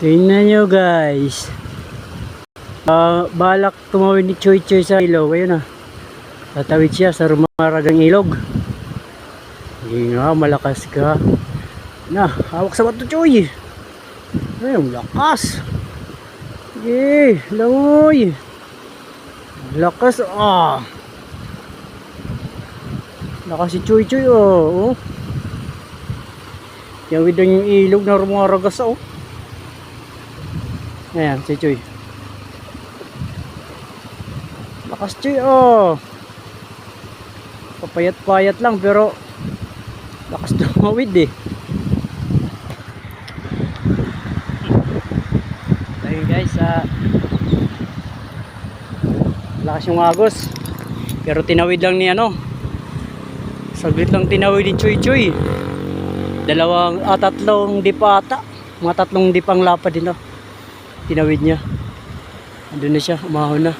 Tingnan nyo guys. Balak tumawid ni Choy Choy sa ilog. Ayun na. Tatawid siya sa rumaragang ilog. Hindi nga, malakas ka. Na, hawak sa bato Choy. Ayun, lakas. Sige, langoy. Lakas lakas si Choy Choy oh. Tawid na yung ilog na rumaragas Ayan, si Choy. Lakas Choy Papayat-payat lang pero lakas tumawid Ayun guys, lakas yung agos. Pero tinawid lang ni saglit lang tinawid ni Choy Choy. Tatlong dipa ata. Mga tatlong dipang lapad din tinawid niya. Doon na siya, umahon na.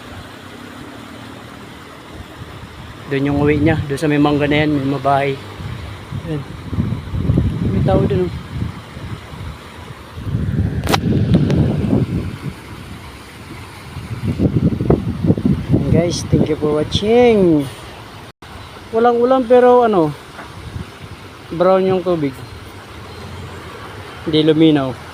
Doon yung uwi niya, doon sa may mangga na yan, may mabahay. Ayan. May tao doon Guys, thank you for watching. Walang ulan pero brown yung tubig. Hindi luminaw.